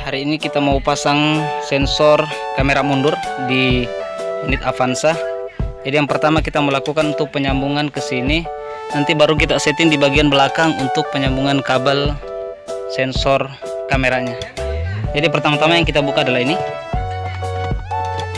hari ini kita mau pasang sensor kamera mundur di unit Avanza. Jadi yang pertama kita melakukan untuk penyambungan ke sini. Nanti baru kita setting di bagian belakang untuk penyambungan kabel sensor kameranya. Jadi pertama-tama yang kita buka adalah ini.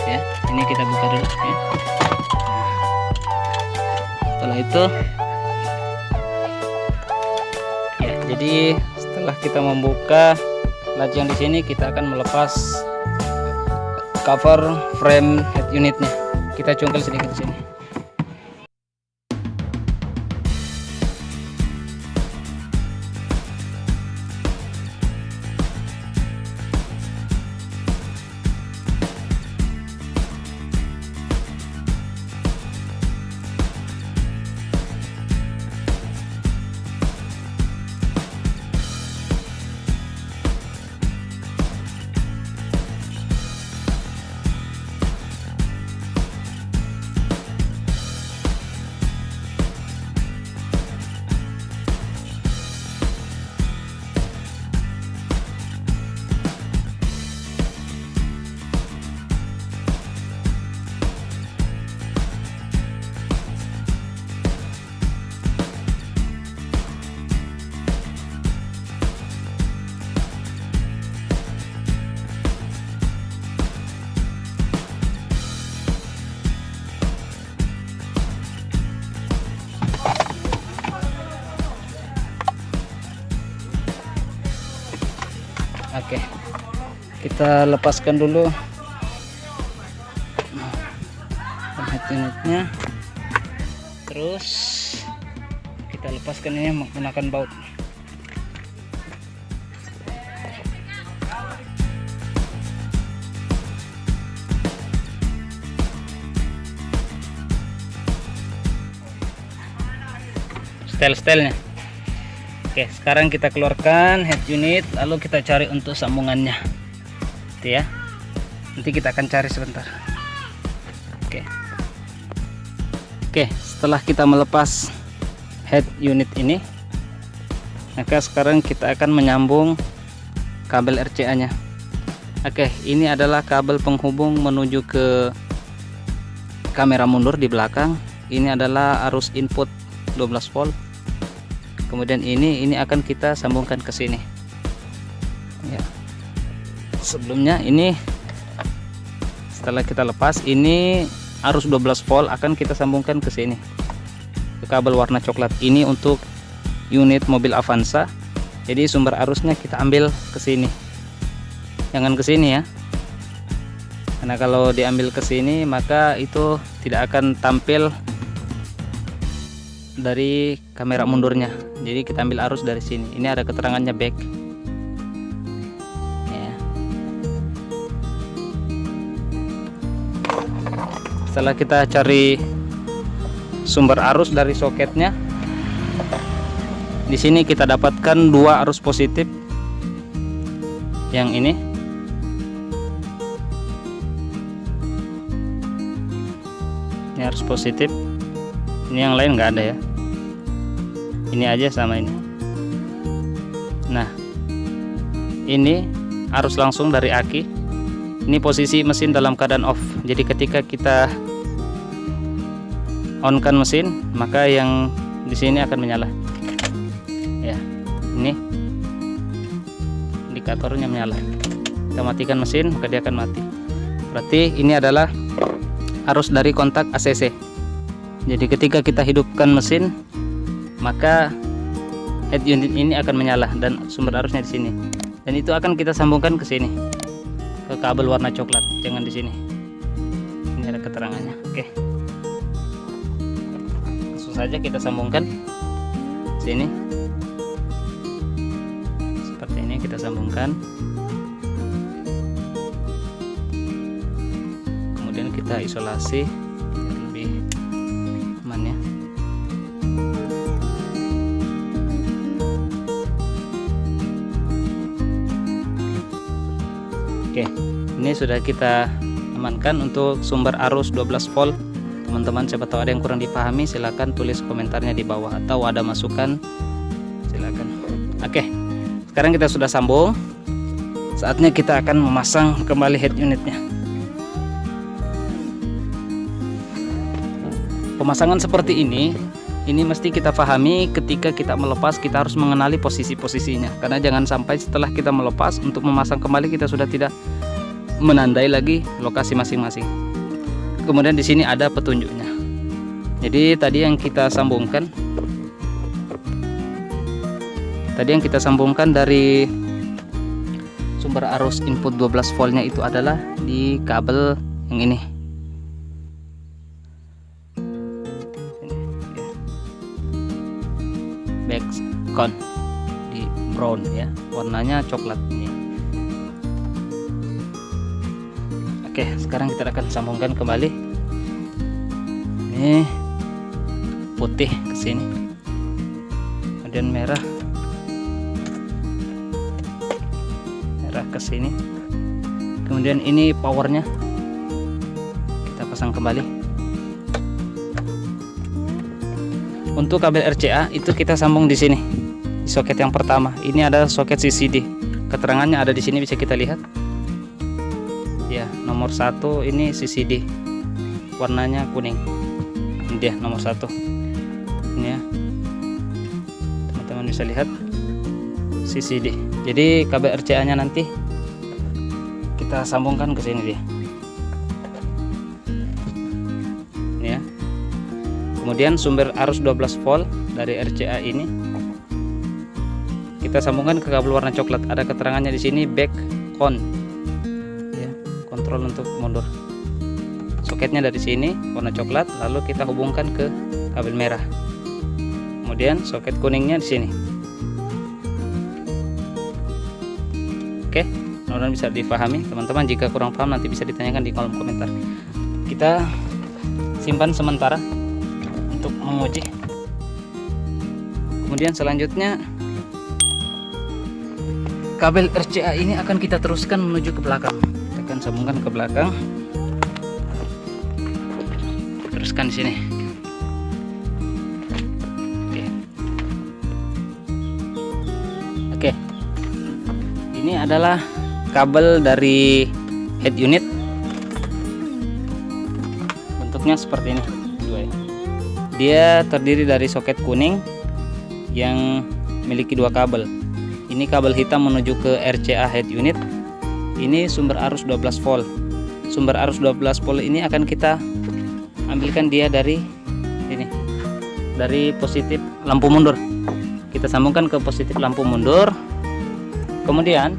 Ya, ini kita buka dulu ya. Setelah itu ya, jadi setelah kita membuka laci yang di sini, kita akan melepas cover frame head unitnya. Kita congkel sedikit di sini. Oke, kita lepaskan dulu head unitnya, terus kita lepaskan ini menggunakan baut. Setel-setelnya. Oke, sekarang kita keluarkan head unit, lalu kita cari untuk sambungannya. Itu ya. Nanti kita akan cari sebentar. Oke. Oke, setelah kita melepas head unit ini, maka sekarang kita akan menyambung kabel RCA-nya. Oke, ini adalah kabel penghubung menuju ke kamera mundur di belakang. Ini adalah arus input 12 volt. Kemudian ini akan kita sambungkan ke sini. Ya. Sebelumnya ini setelah kita lepas, ini arus 12 volt akan kita sambungkan ke sini. Ke kabel warna coklat ini untuk unit mobil Avanza. Jadi sumber arusnya kita ambil ke sini. Jangan ke sini ya. Karena kalau diambil ke sini maka itu tidak akan tampil dari kamera mundurnya. Jadi kita ambil arus dari sini. Ini ada keterangannya back ya. Setelah kita cari sumber arus dari soketnya, di sini kita dapatkan dua arus positif. Yang ini arus positif. Ini yang lain nggak ada ya. Ini aja sama ini. Nah, ini arus langsung dari aki. Ini posisi mesin dalam keadaan off. Jadi ketika kita on kan mesin, maka yang di sini akan menyala. Ya, ini indikatornya menyala. Kita matikan mesin, maka dia akan mati. Berarti ini adalah arus dari kontak ACC. Jadi ketika kita hidupkan mesin, maka head unit ini akan menyala dan sumber arusnya di sini. Dan itu akan kita sambungkan ke sini, ke kabel warna coklat. Jangan di sini. Ini ada keterangannya. Oke. Langsung saja kita sambungkan sini. Seperti ini kita sambungkan. Kemudian kita isolasi lebih aman ya. Oke, ini sudah kita amankan untuk sumber arus 12 volt. Teman-teman, siapa tahu ada yang kurang dipahami, silahkan tulis komentarnya di bawah, atau ada masukan silakan. Oke, sekarang kita sudah sambung. Saatnya kita akan memasang kembali head unitnya. Pemasangan seperti ini mesti kita pahami. Ketika kita melepas, kita harus mengenali posisi-posisinya, karena jangan sampai setelah kita melepas untuk memasang kembali kita sudah tidak menandai lagi lokasi masing-masing. Kemudian di sini ada petunjuknya. Jadi tadi yang kita sambungkan dari sumber arus input 12 voltnya itu adalah di kabel yang ini. Back con di brown ya, warnanya coklat ini. Oke, sekarang kita akan sambungkan kembali. Ini putih ke sini, kemudian merah ke sini, kemudian ini powernya kita pasang kembali. Untuk kabel RCA itu kita sambung di sini, di soket yang pertama. Ini ada soket CCD, keterangannya ada di sini, bisa kita lihat ya. Nomor 1 ini CCD, warnanya kuning. Ini dia nomor 1 ini ya, teman-teman bisa lihat CCD. Jadi kabel RCA nya nanti kita sambungkan ke sini dia. Ini ya. Kemudian sumber arus 12 volt dari RCA ini kita sambungkan ke kabel warna coklat. Ada keterangannya di sini back con. Ya, kontrol untuk mundur. Soketnya dari sini warna coklat, lalu kita hubungkan ke kabel merah. Kemudian soket kuningnya di sini. Oke, mudah-mudahan bisa dipahami teman-teman. Jika kurang paham nanti bisa ditanyakan di kolom komentar. Kita simpan sementara untuk menguji. Kemudian selanjutnya kabel RCA ini akan kita teruskan menuju ke belakang. Kita akan sambungkan ke belakang. Teruskan di sini. Oke. Ini adalah kabel dari head unit. Bentuknya seperti ini. Dia terdiri dari soket kuning yang memiliki 2 kabel. Ini kabel hitam menuju ke RCA head unit. Ini sumber arus 12 volt. Sumber arus 12 volt ini akan kita ambilkan dia dari ini, dari positif lampu mundur. Kita sambungkan ke positif lampu mundur. Kemudian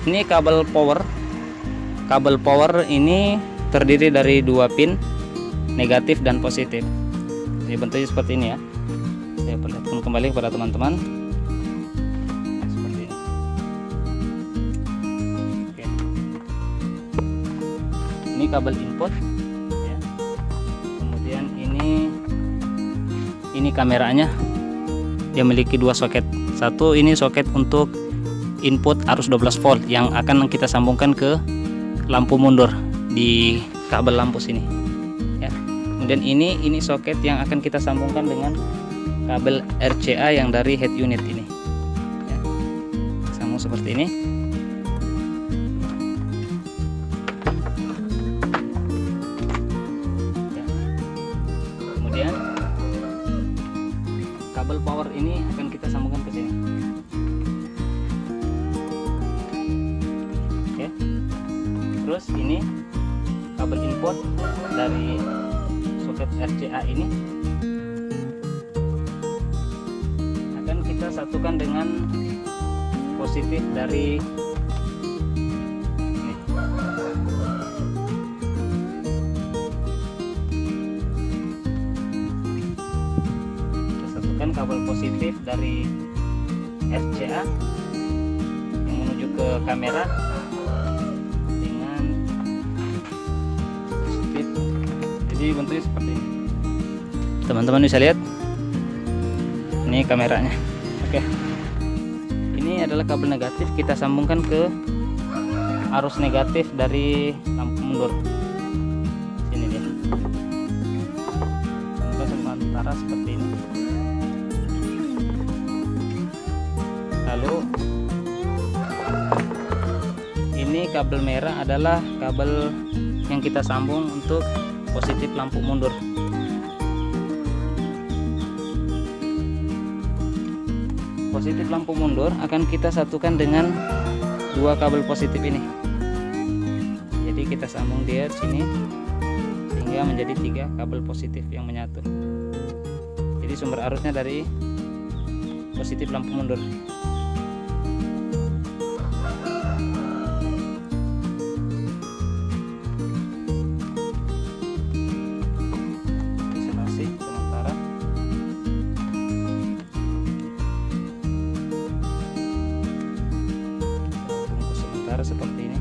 ini kabel power. Kabel power ini terdiri dari 2 pin, negatif dan positif. Jadi bentuknya seperti ini ya. Saya perlihatkan kembali kepada teman-teman. Seperti ini. Oke. Ini kabel input ya. Kemudian ini kameranya. Dia memiliki 2 soket. Satu ini soket untuk input arus 12 volt yang akan kita sambungkan ke lampu mundur di kabel lampu sini ya. Kemudian ini soket yang akan kita sambungkan dengan kabel RCA yang dari head unit ini ya. Sambung seperti ini. Ya. Kemudian kabel power ini akan kita sambungkan ke sini. Oke. Terus ini kabel input dari soket RCA ini akan kita satukan dengan positif dari ini. Kita satukan kabel positif dari RCA yang menuju ke kamera dengan positif. Jadi bentuknya seperti ini. Teman-teman bisa lihat. Ini kameranya. Oke. Ini adalah kabel negatif, kita sambungkan ke arus negatif dari lampu mundur. Sini dia. Sambungkan sementara seperti ini. Lalu ini kabel merah adalah kabel yang kita sambung untuk positif lampu mundur. Positif lampu mundur akan kita satukan dengan dua kabel positif ini. Jadi kita sambung dia di sini sehingga menjadi 3 kabel positif yang menyatu. Jadi sumber arusnya dari positif lampu mundur. Isolasi sementara. Bungkus sementara seperti ini.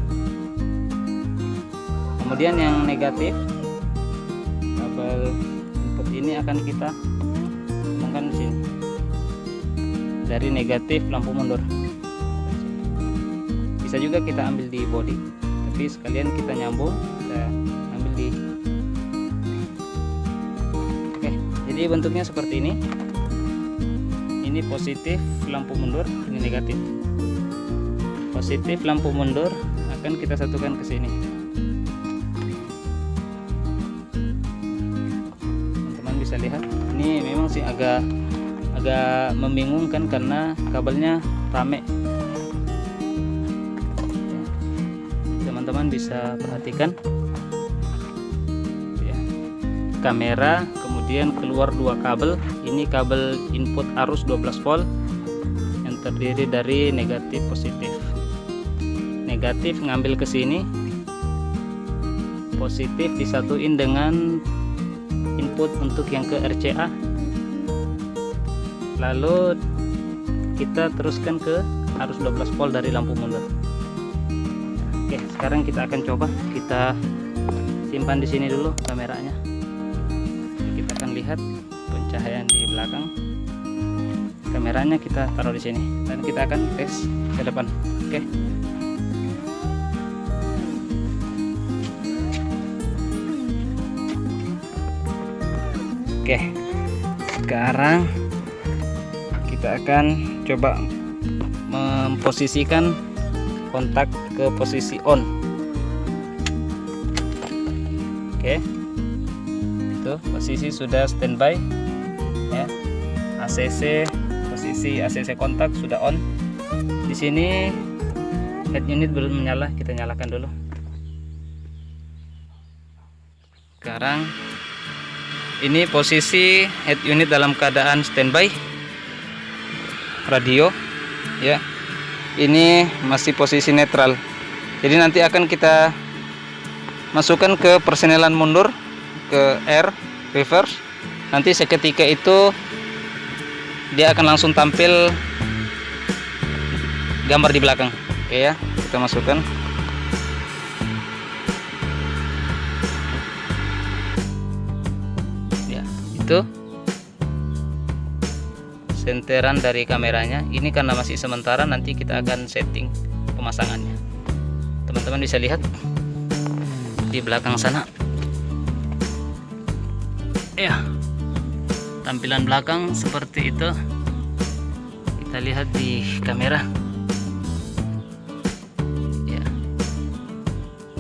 Kemudian yang negatif, kabel input ini akan kita sambungkan di sini dari negatif lampu mundur. Bisa juga kita ambil di body, tapi sekalian kita nyambung, kita ambil di. Oke, jadi bentuknya seperti ini. Ini positif lampu mundur, ini negatif. Positif lampu mundur akan kita satukan ke sini. Teman-teman bisa lihat, ini memang sih agak membingungkan karena kabelnya rame. Teman-teman bisa perhatikan ya, kamera, kemudian keluar 2 kabel. Ini kabel input arus 12 volt yang terdiri dari negatif positif. Negatif ngambil ke sini, positif disatuin dengan input untuk yang ke RCA, lalu kita teruskan ke arus 12 volt dari lampu mundur. Oke, sekarang kita akan coba, kita simpan di sini dulu kameranya. Kita akan lihat pencahayaan di belakang. Kameranya kita taruh di sini dan kita akan tes ke depan. Oke. Oke, sekarang kita akan coba memposisikan kontak ke posisi on. Oke, itu posisi sudah standby ya. ACC, posisi ACC kontak sudah on. Di sini head unit belum menyala, kita nyalakan dulu. Sekarang ini posisi head unit dalam keadaan standby. Radio ya, ini masih posisi netral, jadi nanti akan kita masukkan ke persenelan mundur, ke R reverse. Nanti seketika itu dia akan langsung tampil gambar di belakang. Oke ya, kita masukkan. Ya, itu senteran dari kameranya. Ini karena masih sementara, nanti kita akan setting pemasangannya. Teman-teman bisa lihat di belakang sana ya, tampilan belakang seperti itu. Kita lihat di kamera ya.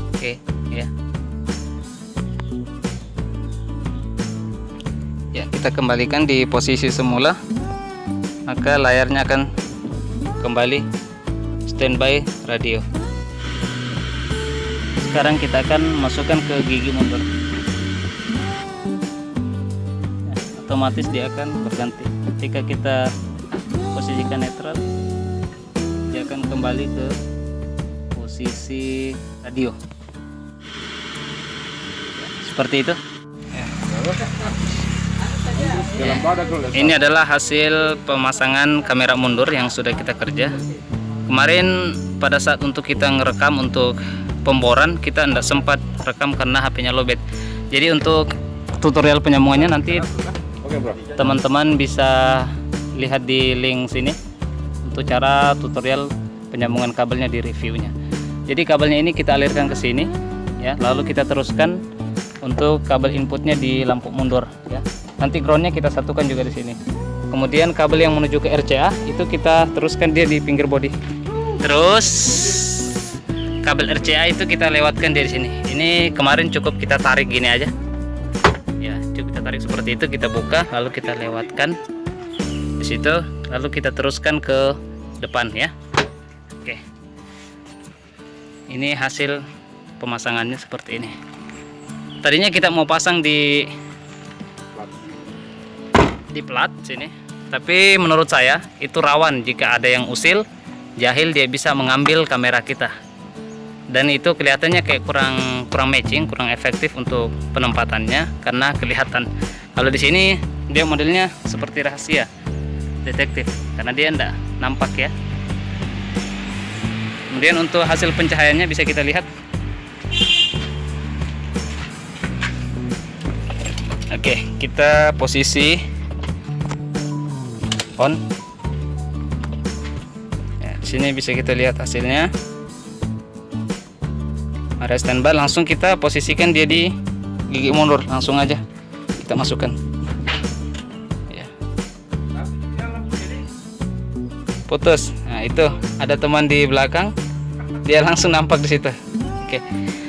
Oke ya. Ya, kita kembalikan di posisi semula, maka layarnya akan kembali standby radio. Sekarang kita akan masukkan ke gigi mundur ya, otomatis dia akan berganti. Ketika kita posisikan netral, dia akan kembali ke posisi radio ya, seperti itu ya. Ini adalah hasil pemasangan kamera mundur yang sudah kita kerja. Kemarin pada saat untuk kita ngerekam untuk pemboran, kita tidak sempat rekam karena HP-nya lowbat. Jadi untuk tutorial penyambungannya nanti teman-teman bisa lihat di link sini untuk cara tutorial penyambungan kabelnya di reviewnya. Jadi kabelnya ini kita alirkan ke sini ya, lalu kita teruskan untuk kabel inputnya di lampu mundur ya. Nanti groundnya kita satukan juga di sini. Kemudian kabel yang menuju ke RCA itu kita teruskan dia di pinggir bodi. Terus kabel RCA itu kita lewatkan dari sini. Ini kemarin cukup kita tarik gini aja. Ya, cukup kita tarik seperti itu, kita buka lalu kita lewatkan di situ, lalu kita teruskan ke depan ya. Oke. Ini hasil pemasangannya seperti ini. Tadinya kita mau pasang di plat sini, tapi menurut saya itu rawan jika ada yang usil, jahil, dia bisa mengambil kamera kita. Dan itu kelihatannya kayak kurang matching, kurang efektif untuk penempatannya karena kelihatan. Kalau di sini dia modelnya seperti rahasia detektif karena dia enggak nampak ya. Kemudian untuk hasil pencahayaannya bisa kita lihat. Oke, kita posisi on. Ya, di sini bisa kita lihat hasilnya. Ada standby, langsung kita posisikan dia di gigi mundur, langsung aja kita masukkan. Ya. Putus. Nah, itu ada teman di belakang, dia langsung nampak di situ. Oke.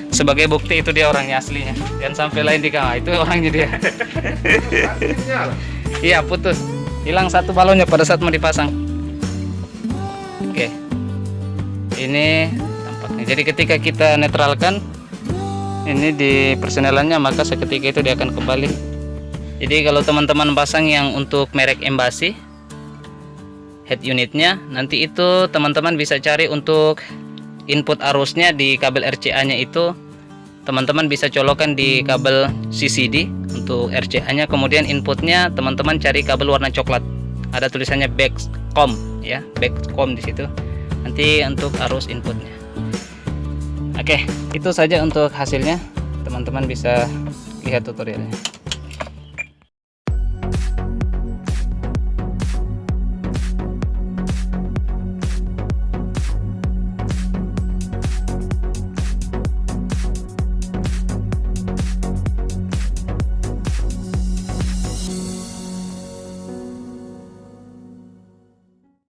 Sebagai bukti itu dia orangnya aslinya. Jangan sampai lain di kamar, itu orangnya dia. Iya, putus. Hilang satu balonnya pada saat mau dipasang. Oke. Ini tampaknya. Jadi ketika kita netralkan ini di persenelannya, maka seketika itu dia akan kembali. Jadi kalau teman-teman pasang yang untuk merek Embassy head unitnya, nanti itu teman-teman bisa cari untuk input arusnya di kabel RCA-nya itu, teman-teman bisa colokan di kabel CCD untuk RCA-nya. Kemudian inputnya teman-teman cari kabel warna coklat, ada tulisannya Backcom ya, Backcom di situ. Nanti untuk arus inputnya. Oke, itu saja untuk hasilnya. Teman-teman bisa lihat tutorialnya.